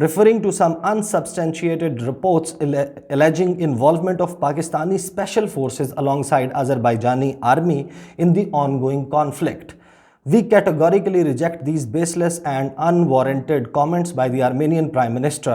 referring to some unsubstantiated reports alleging involvement of Pakistani special forces alongside Azerbaijani army in the ongoing conflict. We categorically reject these baseless and unwarranted comments by the Armenian Prime Minister.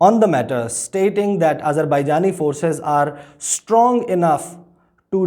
on the matter, stating that Azerbaijani forces are strong enough to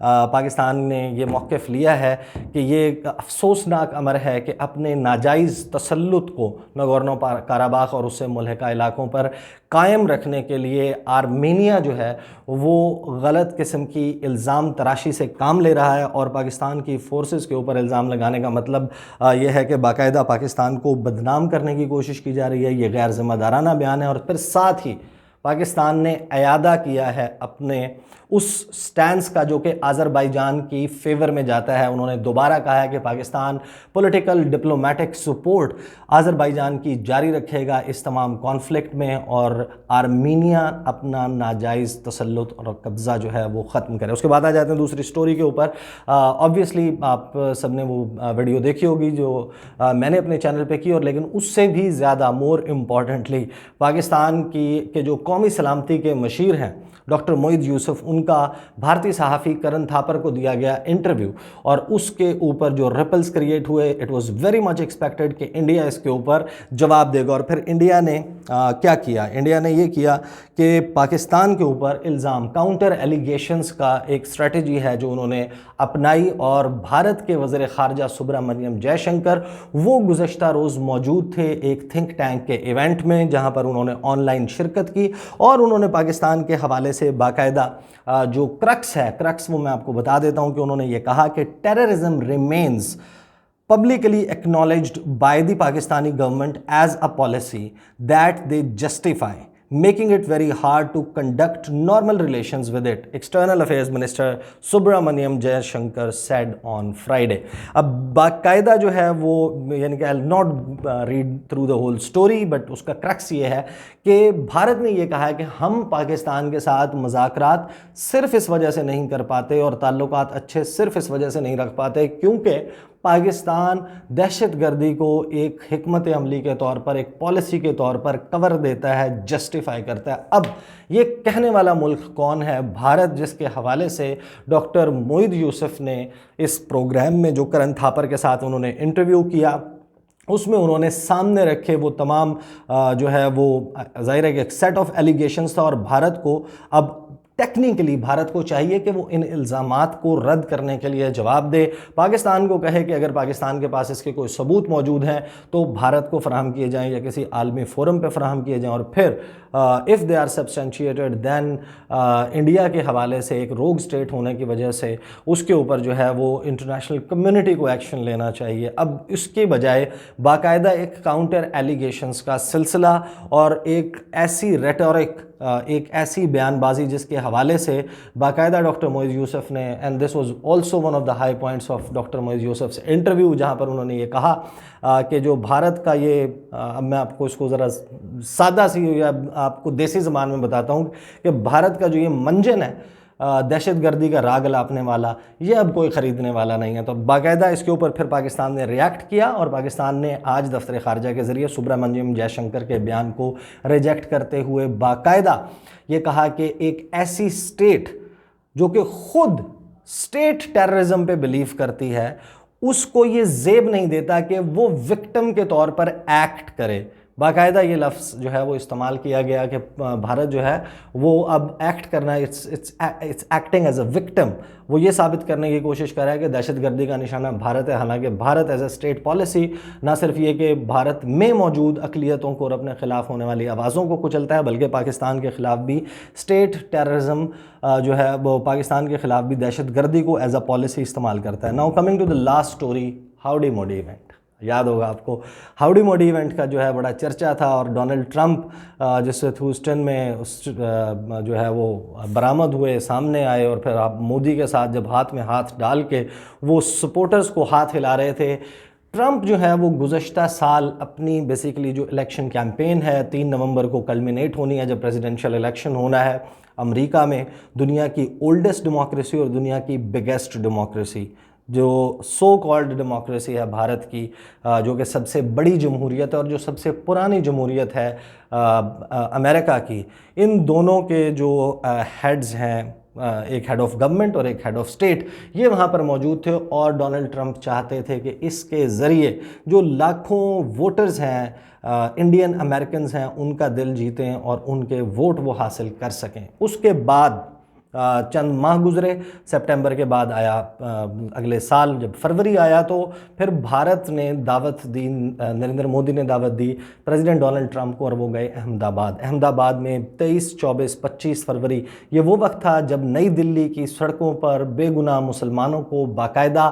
Pakistan نے یہ موقف لیا ہے کہ یہ ایک افسوسناک امر ہے کہ اپنے ناجائز تسلط کو ناگورنو کاراباخ اور اس سے ملحقہ علاقوں پر قائم رکھنے کے لیے آرمینیا جو ہے وہ غلط قسم کی الزام تراشی سے کام لے رہا ہے، اور پاکستان کی فورسز کے اوپر الزام لگانے کا مطلب یہ ہے کہ باقاعدہ پاکستان کو بدنام کرنے کی کوشش کی جا رہی ہے۔ یہ غیر ذمہ دارانہ بیان ہے، اور پھر ساتھ ہی پاکستان نے اعادہ کیا ہے اپنے اس سٹینس کا جو کہ آذربائیجان کی فیور میں جاتا ہے۔ انہوں نے دوبارہ کہا ہے کہ Pakistan political diplomatic support Azerbaijan کی جاری رکھے گا اس تمام کانفلکٹ میں، اور آرمینیا اپنا ناجائز تسلط اور قبضہ جو ہے وہ ختم کرے۔ اس کے بعد آ جاتے ہیں دوسری سٹوری کے اوپر۔ آبویسلی آپ سب نے وہ ویڈیو دیکھی ہوگی جو میں نے اپنے چینل پہ کی، اور لیکن اس سے بھی زیادہ مور امپورٹنٹلی پاکستان کے جو قومی سلامتی کے مشیر ہیں ڈاکٹر موئید یوسف، ان کا بھارتی صحافی کرن تھاپر کو دیا گیا انٹرویو، اور اس کے اوپر جو ریپلز کریٹ ہوئے، it was very much expected کہ انڈیا اس کے اوپر جواب دے گا۔ اور پھر انڈیا نے کیا کیا؟ انڈیا نے یہ کیا کہ پاکستان کے اوپر الزام، کاؤنٹر ایلیگیشنز کا ایک اسٹریٹجی ہے جو انہوں نے اپنائی، اور بھارت کے وزیر خارجہ سبرامنیم جے شنکر وہ گزشتہ روز موجود تھے ایک تھنک ٹینک کے ایونٹ میں، جہاں پر انہوں نے آن لائن شرکت کی، اور انہوں نے پاکستان کے حوالے سے باقاعدہ جو کرکس وہ میں آپ کو بتا دیتا ہوں کہ انہوں نے یہ کہا کہ terrorism remains publicly acknowledged by the Pakistani government as a policy that they justify, making it very hard to conduct normal relations with it, External Affairs Minister Subramaniam Jaishankar said on Friday. اب باقاعدہ جو ہے وہ یعنی کہ I'll not read through the whole story, but اس کا crux یہ ہے کہ بھارت نے یہ کہا ہے کہ ہم پاکستان کے ساتھ مذاکرات صرف اس وجہ سے نہیں کر پاتے اور تعلقات اچھے صرف اس وجہ سے نہیں رکھ پاتے کیونکہ پاکستان دہشت گردی کو ایک حکمت عملی کے طور پر، ایک پالیسی کے طور پر کور دیتا ہے، جسٹیفائی کرتا ہے۔ اب یہ کہنے والا ملک کون ہے؟ بھارت، جس کے حوالے سے ڈاکٹر موئید یوسف نے اس پروگرام میں جو کرن تھاپر کے ساتھ انہوں نے انٹرویو کیا، اس میں انہوں نے سامنے رکھے وہ تمام جو ہے وہ ظاہر ہے کہ ایک سیٹ آف ایلیگیشنز تھا، اور بھارت کو اب ٹیکنیکلی بھارت کو چاہیے کہ وہ ان الزامات کو رد کرنے کے لیے جواب دے، پاکستان کو کہے کہ اگر پاکستان کے پاس اس کے کوئی ثبوت موجود ہیں تو بھارت کو فراہم کیے جائیں یا کسی عالمی فورم پہ فراہم کیے جائیں، اور پھر if they are substantiated then India کے حوالے سے ایک روگ سٹیٹ ہونے کی وجہ سے اس کے اوپر جو ہے وہ انٹرنیشنل کمیونٹی کو ایکشن لینا چاہیے۔ اب اس کے بجائے باقاعدہ ایک کاؤنٹر ایلیگیشنز کا سلسلہ اور ایک ایسی ریٹورک، ایک ایسی بیان بازی جس کے حوالے سے باقاعدہ ڈاکٹر موئید یوسف نے، and this was also one of the high points of doctor Moeed Yusuf interview, جہاں پر انہوں نے یہ کہا کہ جو بھارت کا یہ، اب میں آپ کو اس کو ذرا سادہ سی یا آپ کو دیسی زبان میں بتاتا ہوں کہ بھارت کا جو یہ منجن ہے دہشت گردی کا راگ لاپنے والا، یہ اب کوئی خریدنے والا نہیں ہے۔ تو باقاعدہ اس کے اوپر پھر پاکستان نے ریاکٹ کیا، اور پاکستان نے آج دفتر خارجہ کے ذریعے سبرامنیم جے شنکر کے بیان کو ریجیکٹ کرتے ہوئے باقاعدہ یہ کہا کہ ایک ایسی سٹیٹ جو کہ خود سٹیٹ ٹیررزم پہ بلیو کرتی ہے، اس کو یہ زیب نہیں دیتا کہ وہ وکٹم کے طور پر ایکٹ کرے۔ باقاعدہ یہ لفظ جو ہے وہ استعمال کیا گیا کہ بھارت جو ہے وہ اب ایکٹ کرنا ہے، it's acting as a victim, وہ یہ ثابت کرنے کی کوشش کر رہا ہے کہ دہشت گردی کا نشانہ بھارت ہے، حالانکہ Bharat as a state policy نہ صرف یہ کہ بھارت میں موجود اقلیتوں کو اور اپنے خلاف ہونے والی آوازوں کو کچلتا ہے، بلکہ پاکستان کے خلاف بھی اسٹیٹ ٹیررزم جو ہے وہ پاکستان کے خلاف بھی دہشت گردی کو ایز اے پالیسی استعمال کرتا ہے۔ Now coming to the last story, howdy Modi event. یاد ہوگا آپ کو ہاؤڈی موڈی ایونٹ کا جو ہے بڑا چرچا تھا، اور ڈونلڈ ٹرمپ جس سے ہیوسٹن میں جو ہے وہ برآمد ہوئے، سامنے آئے، اور پھر آپ مودی کے ساتھ جب ہاتھ میں ہاتھ ڈال کے وہ سپورٹرز کو ہاتھ ہلا رہے تھے۔ ٹرمپ جو ہے وہ گزشتہ سال اپنی بیسیکلی جو الیکشن کیمپین ہے 3 نومبر کو کلمینیٹ ہونی ہے، جب پریزیڈنشل الیکشن ہونا ہے امریکہ میں، دنیا کی اولڈسٹ ڈیموکریسی اور دنیا کی بگیسٹ ڈیموکریسی، جو سو کالڈ ڈیموکریسی ہے بھارت کی، جو کہ سب سے بڑی جمہوریت ہے اور جو سب سے پرانی جمہوریت ہے امریکہ کی، ان دونوں کے جو ہیڈز ہیں، ایک ہیڈ آف گورنمنٹ اور ایک ہیڈ آف سٹیٹ، یہ وہاں پر موجود تھے، اور ڈونلڈ ٹرمپ چاہتے تھے کہ اس کے ذریعے جو لاکھوں ووٹرز ہیں، انڈین امریکنز ہیں، ان کا دل جیتیں اور ان کے ووٹ وہ حاصل کر سکیں۔ اس کے بعد چند ماہ گزرے، سپٹمبر کے بعد آیا اگلے سال جب فروری آیا تو پھر بھارت نے دعوت دی، نریندر مودی نے دعوت دی پریزیڈنٹ ڈونلڈ ٹرمپ کو، اور وہ گئے احمد آباد میں 23، 24، 25 فروری۔ یہ وہ وقت تھا جب نئی دلی کی سڑکوں پر بے گناہ مسلمانوں کو باقاعدہ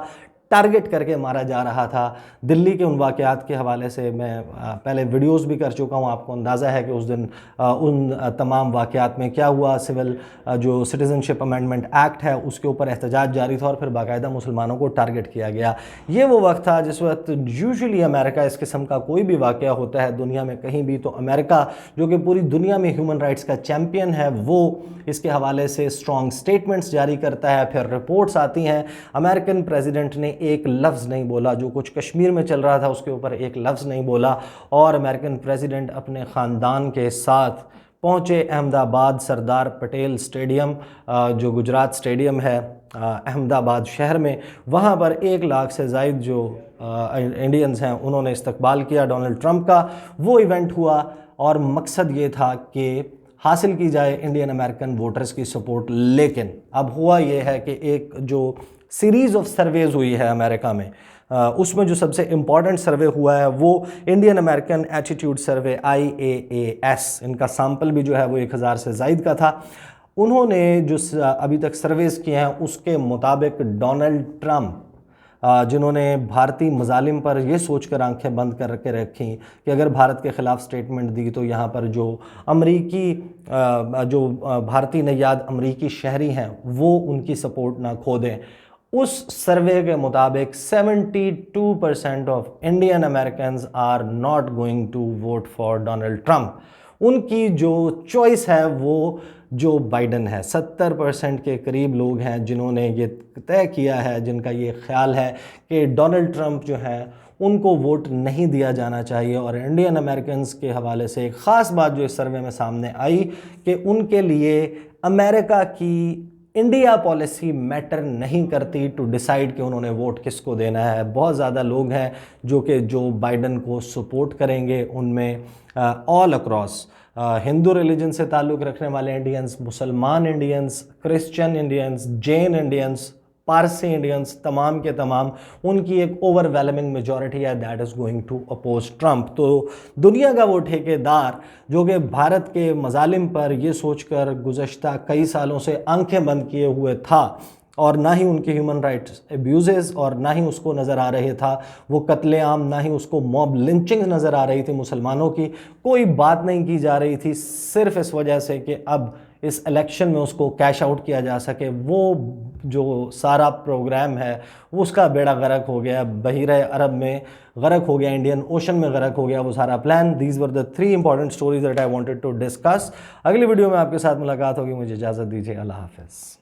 ٹارگٹ کر کے مارا جا رہا تھا۔ دلی کے ان واقعات کے حوالے سے میں پہلے ویڈیوز بھی کر چکا ہوں، آپ کو اندازہ ہے کہ اس دن ان تمام واقعات میں کیا ہوا۔ سول جو سٹیزن شپ امینڈمنٹ ایکٹ ہے اس کے اوپر احتجاج جاری تھا اور پھر باقاعدہ مسلمانوں کو ٹارگٹ کیا گیا۔ یہ وہ وقت تھا جس وقت یوزلی امریکہ اس قسم کا کوئی بھی واقعہ ہوتا ہے دنیا میں کہیں بھی، تو امریکہ جو کہ پوری دنیا میں ہیومن رائٹس کا چیمپئن ہے، وہ اس کے حوالے سے اسٹرانگ سٹیٹمنٹس جاری کرتا ہے، پھر رپورٹس آتی ہیں۔ امریکن پریزیڈنٹ نے ایک لفظ نہیں بولا، جو کچھ کشمیر میں چل رہا تھا اس کے اوپر ایک لفظ نہیں بولا، اور امریکن پریزیڈنٹ اپنے خاندان کے ساتھ پہنچے احمد آباد سردار پٹیل سٹیڈیم، جو گجرات سٹیڈیم ہے احمد آباد شہر میں، وہاں پر 1 لاکھ سے زائد جو انڈینز ہیں انہوں نے استقبال کیا ڈونلڈ ٹرمپ کا۔ وہ ایونٹ ہوا اور مقصد یہ تھا کہ حاصل کی جائے انڈین امریکن ووٹرز کی سپورٹ، لیکن اب ہوا یہ ہے کہ ایک جو سیریز آف سرویز ہوئی ہے امریکہ میں، اس میں جو سب سے امپورٹنٹ سروے ہوا ہے وہ Indian American attitude survey IAAS، ان کا سیمپل بھی جو ہے وہ 1000 سے زائد کا تھا۔ انہوں نے جو ابھی تک سرویز کیے ہیں اس کے مطابق ڈونلڈ ٹرمپ، جنہوں نے بھارتی مظالم پر یہ سوچ کر آنکھیں بند کر کے رکھیں کہ اگر بھارت کے خلاف سٹیٹمنٹ دی تو یہاں پر جو بھارتی نیاد امریکی شہری ہیں وہ ان کی سپورٹ نہ کھو دیں، اس سروے کے مطابق 72% of Indian Americans are not going to vote for Donald Trump. ان کی جو چوائس ہے وہ جو بائیڈن ہے۔ 70% کے قریب لوگ ہیں جنہوں نے یہ طے کیا ہے، جن کا یہ خیال ہے کہ ڈونلڈ ٹرمپ جو ہیں ان کو ووٹ نہیں دیا جانا چاہیے۔ اور انڈین امریکنز کے حوالے سے ایک خاص بات جو اس سروے میں سامنے آئی کہ ان کے لیے امریکہ کی انڈیا پالیسی میٹر نہیں کرتی ٹو ڈیسائیڈ کہ انہوں نے ووٹ کس کو دینا ہے۔ بہت زیادہ لوگ ہیں جو کہ جو بائیڈن کو سپورٹ کریں گے، ان میں آل اکراس ہندو ریلیجن سے تعلق رکھنے والے انڈینز، مسلمان Indians, Christian Indians, Jain Indians, Parsi Indians, تمام کے تمام ان کی ایک اوور ویلمنگ میجورٹی ہے that is going to oppose Trump. تو دنیا کا وہ ٹھیکیدار جو کہ بھارت کے مظالم پر یہ سوچ کر گزشتہ کئی سالوں سے آنکھیں بند کیے ہوئے تھا، اور نہ ہی ان کی ہیومن رائٹس ایبیوزز اور نہ ہی اس کو نظر آ رہے تھا وہ قتل عام، نہ ہی اس کو موب لنچنگ نظر آ رہی تھی مسلمانوں کی، کوئی بات نہیں کی جا رہی تھی، صرف اس وجہ سے کہ اب اس الیکشن میں اس کو کیش آؤٹ کیا جا سکے۔ وہ جو سارا پروگرام ہے اس کا بیڑا غرق ہو گیا، بحیرہ عرب میں غرق ہو گیا، انڈین اوشن میں غرق ہو گیا وہ سارا plan. These were the 3 important stories that I wanted to discuss. اگلی ویڈیو میں آپ کے ساتھ ملاقات ہوگی، مجھے اجازت دیجیے، اللہ حافظ۔